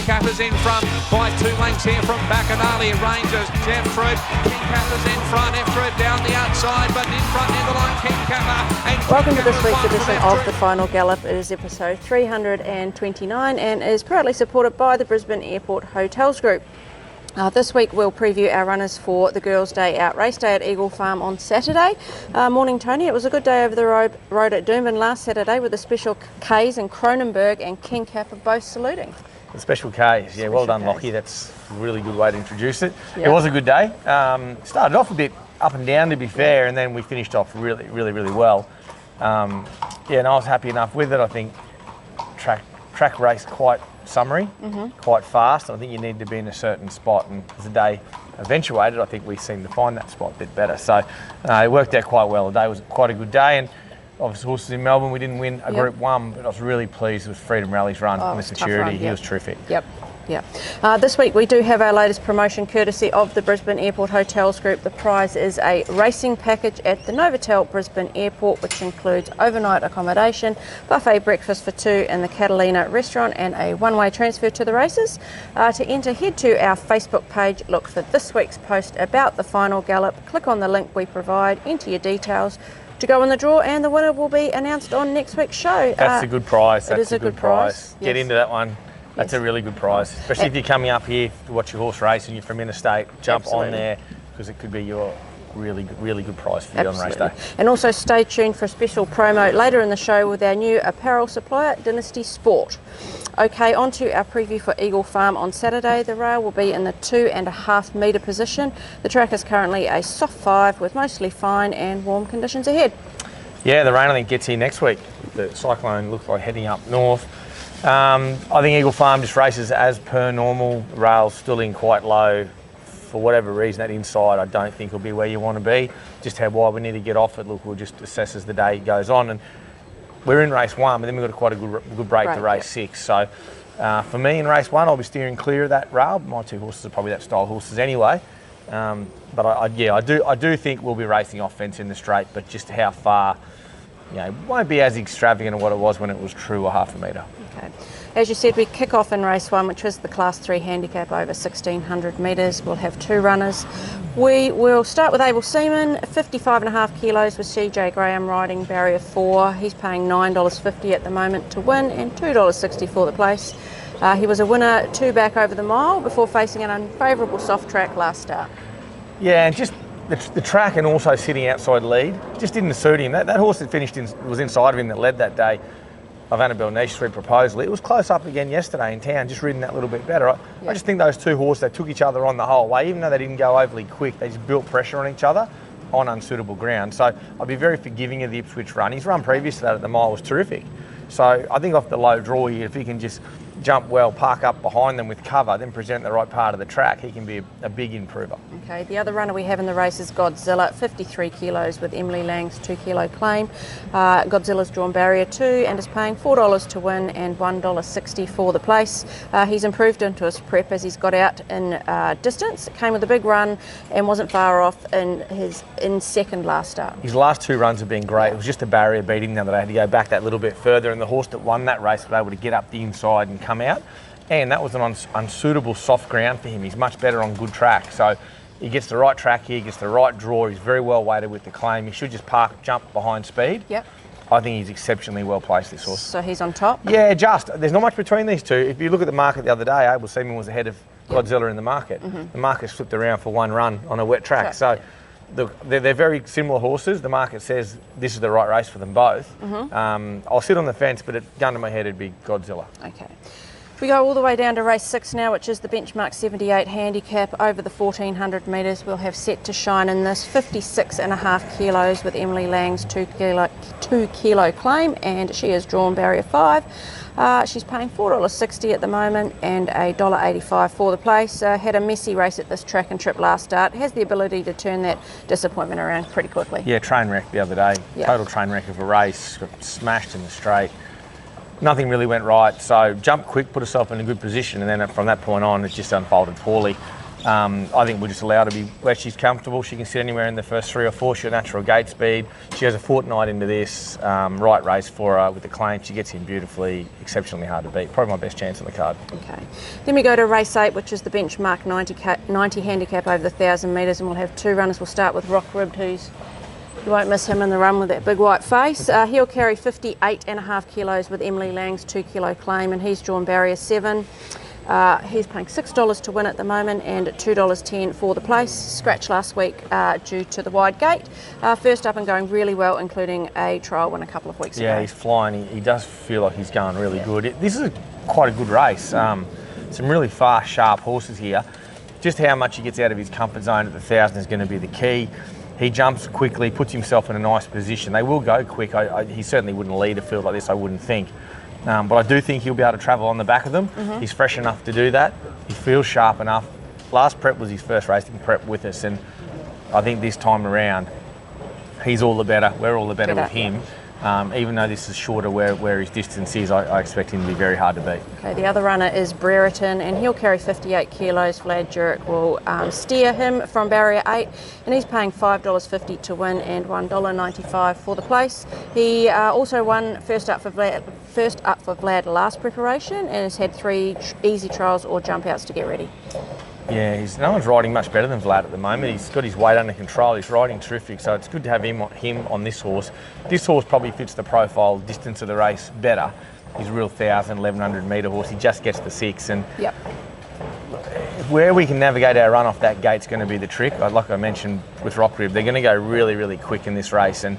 Capper's in front by 2 lengths here from Bacanali. Rangers, Jeff Troop. King Capper's in front, F Troop down the outside, but in front in the line, King Capper. And welcome to this week's edition of the Final Gallop. It is episode 329 and is proudly supported by the Brisbane Airport Hotels Group. This week we'll preview our runners for the Girls' Day Out race day at Eagle Farm on Saturday. Morning, Tony. It was a good day over the road at Doomben last Saturday with the special K's and Cronenberg and King Capper both saluting. The special K's, yeah, well done, Lockie. That's a really good way to introduce it. Yep. It was a good day. Started off a bit up and down, to be fair, and then we finished off really well. And I was happy enough with it. I think track race quite summary, quite fast. I think you need to be in a certain spot, and as the day eventuated, I think we seemed to find that spot a bit better. So it worked out quite well. The day was quite a good day, and obviously horses in Melbourne, we didn't win a Group 1, but I was really pleased with Freedom Rally's run and the security. He was terrific. This week we do have our latest promotion courtesy of the Brisbane Airport Hotels Group. The prize is a racing package at the Novotel Brisbane Airport, which includes overnight accommodation, buffet breakfast for 2 in the Catalina restaurant, and a one-way transfer to the races. To enter, head to our Facebook page, look for this week's post about the Final Gallop, click on the link we provide, enter your details to go in the draw, and the winner will be announced on next week's show. That's a good prize. It is a good prize. Get into that one. That's a really good prize, especially if you're coming up here to watch your horse race and you're from interstate. Jump on there, because it could be your really good prize for you on race day. And also stay tuned for a special promo later in the show with our new apparel supplier, Dynasty Sport. Okay, on to our preview for Eagle Farm on Saturday. The rail will be in the 2.5 metre position. The track is currently a soft 5 with mostly fine and warm conditions ahead. Yeah, the rain I think gets here next week. The cyclone looks like heading up north. I think Eagle Farm just races as per normal. The rail's still in quite low. For whatever reason, that inside I don't think will be where you want to be. Just how wide we need to get off it. Look, we'll just assess as the day goes on. And we're in race 1, but then we've got quite a good break to race 6. So for me in race 1, I'll be steering clear of that rail. My 2 horses are probably that style horses anyway. But I do think we'll be racing off fence in the straight, but just how far, it won't be as extravagant as what it was when it was true a half a metre. Okay. As you said, we kick off in race 1, which is the Class 3 handicap over 1,600 metres. We'll have 2 runners. We will start with Able Seaman, 55.5 kilos with CJ Graham riding barrier 4. He's paying $9.50 at the moment to win and $2.60 for the place. He was a winner 2 back over the mile before facing an unfavourable soft track last start. Yeah, and just the track and also sitting outside lead just didn't suit him. That horse that was inside of him that led that day, of Annabelle Nish's proposal. It was close up again yesterday in town, just ridden that little bit better. I just think those 2 horses, they took each other on the whole way, even though they didn't go overly quick, they just built pressure on each other on unsuitable ground. So I'd be very forgiving of the Ipswich run. His run previous to that at the mile was terrific. So I think off the low draw here, if he can just jump well, park up behind them with cover, then present the right part of the track, he can be a big improver. Okay, the other runner we have in the race is Godzilla, 53 kilos with Emily Lang's 2 kilo claim. Godzilla's drawn barrier 2 and is paying $4 to win and $1.60 for the place. He's improved into his prep as he's got out in distance. Came with a big run and wasn't far off in second last start. His last 2 runs have been great. It was just a barrier beating the other day. Had to go back that little bit further, and the horse that won that race was able to get up the inside and come out, and that was an unsuitable soft ground for him. He's much better on good track, so he gets the right track here, gets the right draw. He's very well weighted with the claim. He should just jump behind speed. Yep. I think he's exceptionally well placed, this horse. So he's on top? Yeah, there's not much between these 2. If you look at the market the other day, Able Seaman was ahead of Godzilla in the market. The market's flipped around for 1 run on a wet track. So look, they're very similar horses. The market says this is the right race for them both. I'll sit on the fence, but gun to my head, it'd be Godzilla. Okay. We go all the way down to race 6 now, which is the benchmark 78 handicap over the 1,400 metres. We'll have Set to Shine in this, 56.5 kilos with Emily Lang's 2 kilo claim, and she is drawn barrier 5. She's paying $4.60 at the moment and $1.85 for the place. Had a messy race at this track and trip last start. Has the ability to turn that disappointment around pretty quickly. Yeah, train wreck the other day. Total train wreck of a race. Got smashed in the straight. Nothing really went right. So jumped quick, put herself in a good position, and then from that point on, it just unfolded poorly. I think we'll just allow her to be where she's comfortable. She can sit anywhere in the first 3 or 4. She's natural gate speed. She has a fortnight into this. Right race for her with the claim. She gets in beautifully, exceptionally hard to beat. Probably my best chance on the card. Okay. Then we go to race 8, which is the benchmark 90 handicap over the 1,000 metres, and we'll have 2 runners. We'll start with Rock Ribbed, you won't miss him in the run with that big white face. He'll carry 58.5 kilos with Emily Lang's 2 kilo claim, and he's drawn barrier 7. He's paying $6 to win at the moment and $2.10 for the place. Scratch last week due to the wide gate. First up and going really well, including a trial win a couple of weeks ago. Yeah, he's flying. He does feel like he's going really good. This is quite a good race. Some really fast, sharp horses here. Just how much he gets out of his comfort zone at the 1,000 is going to be the key. He jumps quickly, puts himself in a nice position. They will go quick. He certainly wouldn't lead a field like this, I wouldn't think. But I do think he'll be able to travel on the back of them. He's fresh enough to do that. He feels sharp enough. Last prep was his first racing prep with us, and I think this time around, he's all the better. We're all the better with him. Even though this is shorter where his distance is, I expect him to be very hard to beat. Okay, the other runner is Brereton, and he'll carry 58 kilos. Vlad Jurek will steer him from barrier 8, and he's paying $5.50 to win and $1.95 for the place. He also won first up for Vlad last preparation, and has had 3 easy trials or jump outs to get ready. Yeah, no one's riding much better than Vlad at the moment. He's got his weight under control. He's riding terrific, so it's good to have him on this horse. This horse probably fits the profile distance of the race better. He's a real 1,000, 1,100 metre horse. He just gets the 6, and where we can navigate our run off that gate's going to be the trick. Like I mentioned with Rock Rib, they're going to go really, really quick in this race, and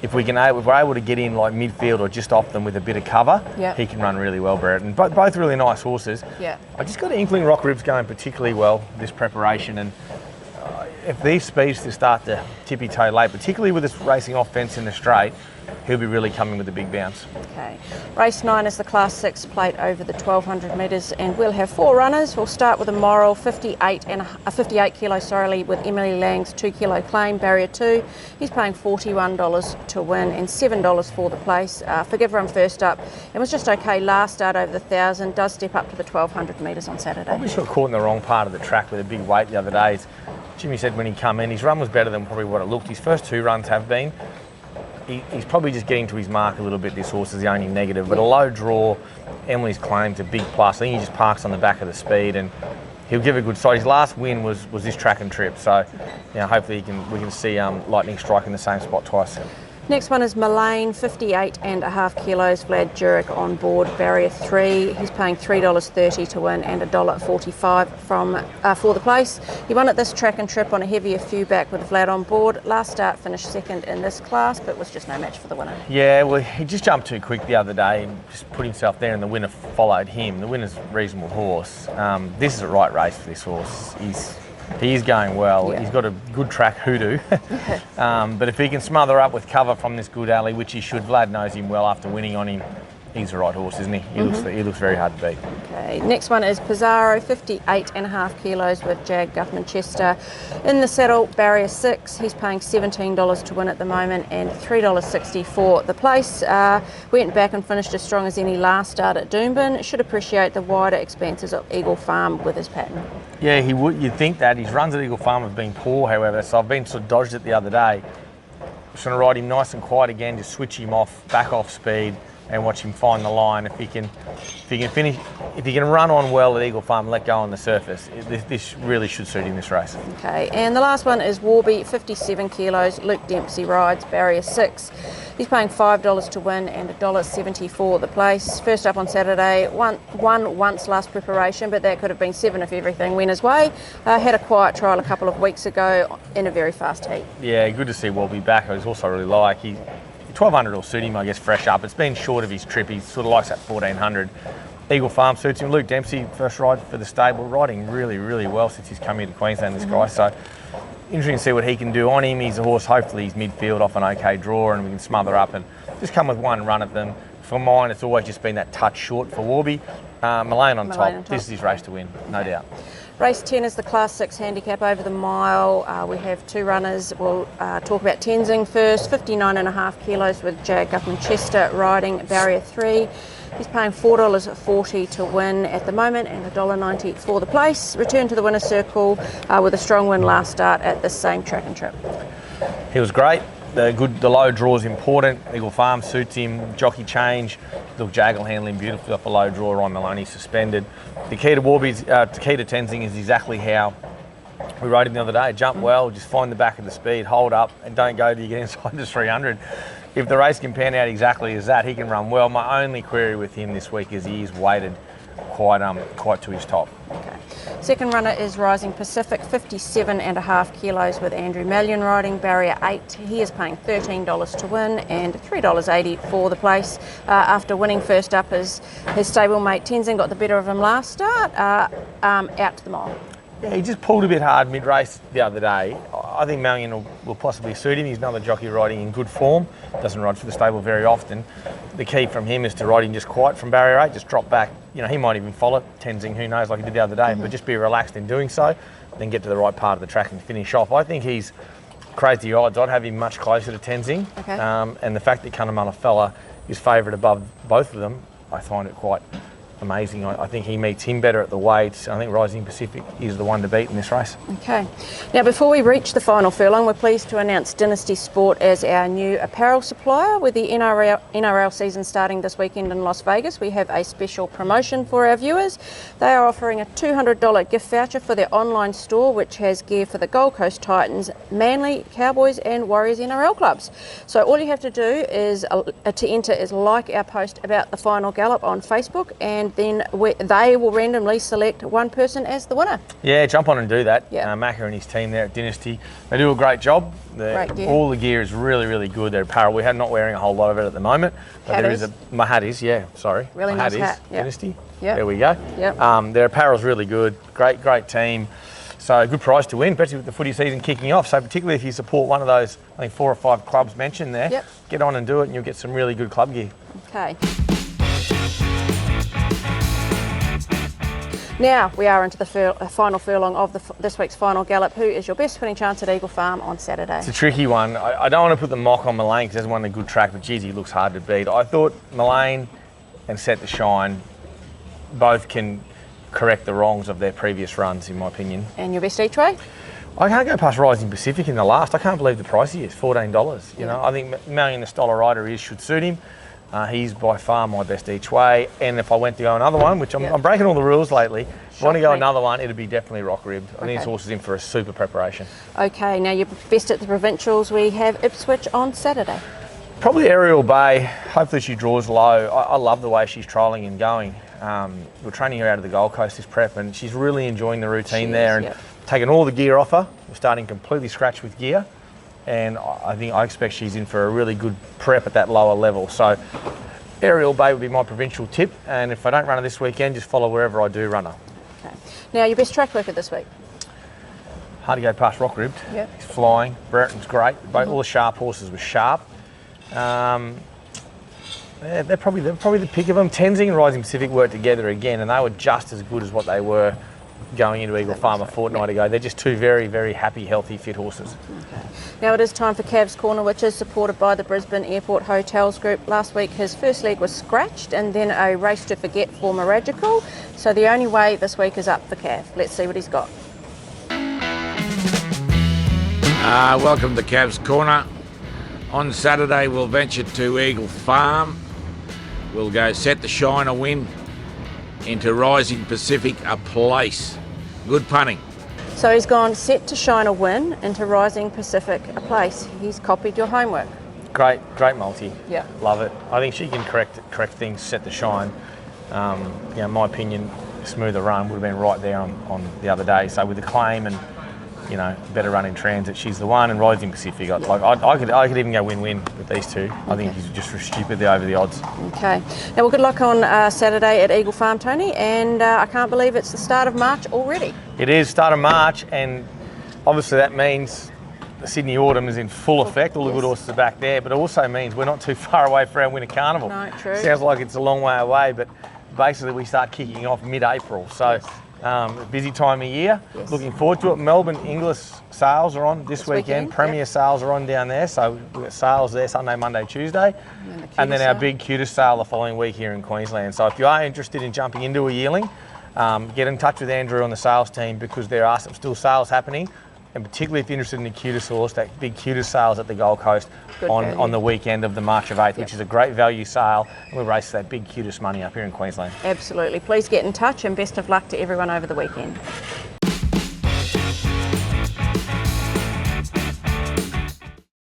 if we're able to get in like midfield or just off them with a bit of cover, he can run really well, Brett. And both really nice horses. Yeah. I just got an inkling Rock Rib's going particularly well this preparation, and if these speeds to start to tippy-toe late, particularly with this racing off fence in the straight, he'll be really coming with a big bounce. Okay. Race 9 is the Class 6 plate over the 1,200 metres, and we'll have 4 runners. We'll start with a Moral 58 kilos with Emily Lang's 2 kilo claim, barrier 2. He's paying $41 to win and $7 for the place. Forgive Run first up, and was just okay last start over the 1,000. Does step up to the 1,200 metres on Saturday. Probably got caught in the wrong part of the track with a big weight the other day. Jimmy said when he come in, his run was better than probably what it looked. His first 2 runs have been. He's probably just getting to his mark a little bit. This horse is the only negative, but a low draw. Emily's claim's a big plus. I think he just parks on the back of the speed, and he'll give a good side. His last win was this track and trip, so hopefully we can see Lightning strike in the same spot twice. Next one is Mullane, 58.5 kilos, Vlad Jurek on board, barrier 3. He's paying $3.30 to win and $1.45 for the place. He won at this track and trip on a heavier few back with Vlad on board. Last start finished second in this class, but was just no match for the winner. Yeah, well, he just jumped too quick the other day and just put himself there, and the winner followed him. The winner's a reasonable horse. This is a right race for this horse. He is going well. He's got a good track hoodoo. But if he can smother up with cover from this good alley, which he should, Vlad knows him well after winning on him. He's the right horse, isn't he? He looks very hard to beat. Okay, next one is Pizarro, 58.5 kilos with Jag Guthman Chester. In the saddle, barrier 6. He's paying $17 to win at the moment and $3.60 for the place. Went back and finished as strong as any last start at Doomben. Should appreciate the wider expanses of Eagle Farm with his pattern. Yeah, he would. You'd think that. His runs at Eagle Farm have been poor, however, so I've been sort of dodged it the other day. Just going to ride him nice and quiet again, just switch him off, back off speed, and watch him find the line. If he can run on well at Eagle Farm, let go on the surface, this really should suit him this race. Okay, and the last one is Warby, 57 kilos, Luke Dempsey rides, barrier 6. He's paying $5 to win and $1.70 for the place. First up on Saturday, won once last preparation, but that could have been 7 if everything went his way. Had a quiet trial a couple of weeks ago in a very fast heat. Yeah, good to see Warby back. I was also really like 1,200 will suit him, I guess, fresh up. It's been short of his trip. He sort of likes that 1,400. Eagle Farm suits him. Luke Dempsey, first ride for the stable, riding really, really well since he's come here to Queensland, this guy. So interesting to see what he can do on him. He's a horse, hopefully he's midfield off an okay draw, and we can smother up and just come with one run at them. For mine, it's always just been that touch short for Warby. Mullane on top. This is his race to win, no doubt. Race 10 is the Class 6 handicap over the mile. We have 2 runners. We'll talk about Tenzing first, 59.5 kilos with Jag Guthmann-Chester riding barrier 3. He's paying $4.40 to win at the moment and $1.90 for the place. Returned to the winner's circle with a strong win last start at this same track and trip. He was great. The low draw is important. Eagle Farm suits him. Jockey change. Look, Jag will handle him beautifully off a low draw. Ryan Maloney suspended. The key to Tenzing is exactly how we rode him the other day. Jump well, just find the back of the speed, hold up, and don't go till you get inside the 300. If the race can pan out exactly as that, he can run well. My only query with him this week is he is weighted quite to his top. Okay. Second runner is Rising Pacific, 57.5 kilos with Andrew Mallion riding barrier 8. He is paying $13 to win and $3.80 for the place. After winning first up, his stablemate Tenzing got the better of him last start, out to the mile. Yeah, he just pulled a bit hard mid-race the other day. I think Mallion will possibly suit him. He's another jockey riding in good form. Doesn't ride for the stable very often. The key from him is to ride him just quiet from barrier 8, just drop back. You know, he might even follow Tenzing, who knows, like he did the other day, but just be relaxed in doing so, then get to the right part of the track and finish off. I think he's crazy odds. I'd have him much closer to Tenzing. Okay. And the fact that Cunnamulla fella is favourite above both of them, I find it quite amazing. I think he meets him better at the weights. I think Rising Pacific is the one to beat in this race. Okay. Now, before we reach the final furlong, we're pleased to announce Dynasty Sport as our new apparel supplier. With the NRL season starting this weekend in Las Vegas, we have a special promotion for our viewers. They are offering a $200 gift voucher for their online store, which has gear for the Gold Coast Titans, Manly, Cowboys and Warriors NRL clubs. So all you have to do is to enter is like our post about the Final Gallop on Facebook, and then they will randomly select one person as the winner. Yeah, jump on and do that. Yeah. Macca and his team there at Dynasty, they do a great job. All the gear is really, really good. Their apparel, we're not wearing a whole lot of it at the moment, but my hat is, really nice hat. Yep. Dynasty. Yep. There we go. Yep. Their apparel's really good. Great team. So a good prize to win, especially with the footy season kicking off. So particularly if you support one of those, I think 4 or 5 clubs mentioned there, get on and do it and you'll get some really good club gear. Okay. Now we are into the final furlong of this week's Final Gallop. Who is your best winning chance at Eagle Farm on Saturday? It's a tricky one. I don't want to put the mock on Mullane because he hasn't won a good track, but geez, he looks hard to beat. I thought Mullane and Set to Shine both can correct the wrongs of their previous runs, in my opinion. And your best each way? I can't go past Rising Pacific in the last. I can't believe the price he is, $14. You know, I think Mallion, the style of rider he is, should suit him. He's by far my best each way. And if I went to go another one, which I'm breaking all the rules lately, if I want to go another one, it'd be definitely Rock Ribbed. I think this horse is in for a super preparation. Okay, now you're best at the provincials. We have Ipswich on Saturday. Probably Ariel Bay. Hopefully she draws low. I love the way she's trialling and going. We're training her out of the Gold Coast this prep, and she's really enjoying the routine there and taking all the gear off her. We're starting completely scratch with gear. And I expect she's in for a really good prep at that lower level. So Ariel Bay would be my provincial tip, and if I don't run her this weekend, just follow wherever I do run her. Okay. Now your best track record this week? Hard to go past Rock Ribbed. Yep. He's flying. Brereton's great. All the sharp horses were sharp. They're probably the pick of them. Tenzing and Rising Pacific worked together again, and they were just as good as what they were going into Eagle Farm a fortnight ago. They're just 2 very, very happy, healthy, fit horses. Okay. Now it is time for Cavs Corner, which is supported by the Brisbane Airport Hotels Group. Last week his first leg was scratched and then a race to forget for Miragical. So the only way this week is up for Cav. Let's see what he's got. Welcome to Cavs Corner. On Saturday we'll venture to Eagle Farm. We'll go Set to Shine a win into Rising Pacific a place. Good punting. So he's gone Set to Shine a win into Rising Pacific a place. He's copied your homework. Great multi. Yeah. Love it. I think she can correct things, Set to Shine. In my opinion, smoother run would have been right there on the other day. So with the claim and better run in transit, she's the one. And Rising Pacific, I could even go win-win with these two. I think he's just stupidly over the odds. Okay. Now, well, good luck on Saturday at Eagle Farm, Tony. And I can't believe it's the start of March already. It is start of March, and obviously that means the Sydney Autumn is in full effect. All the good horses are back there, but it also means we're not too far away for our Winter Carnival. No, true. Sounds like it's a long way away, but basically we start kicking off mid-April. So busy time of year. Yes. Looking forward to it. Melbourne English sales are on this weekend. Premier yep. sales are on down there. So we've got sales there Sunday, Monday, Tuesday. And then our big cutest sale the following week here in Queensland. So if you are interested in jumping into a yearling, get in touch with Andrew on the sales team, because there are some still sales happening. And particularly if you're interested in the cutest horse, that big cutest sales at the Gold Coast on the weekend of the March of 8th, which is a great value sale. And we race that big cutest money up here in Queensland. Absolutely. Please get in touch, and best of luck to everyone over the weekend.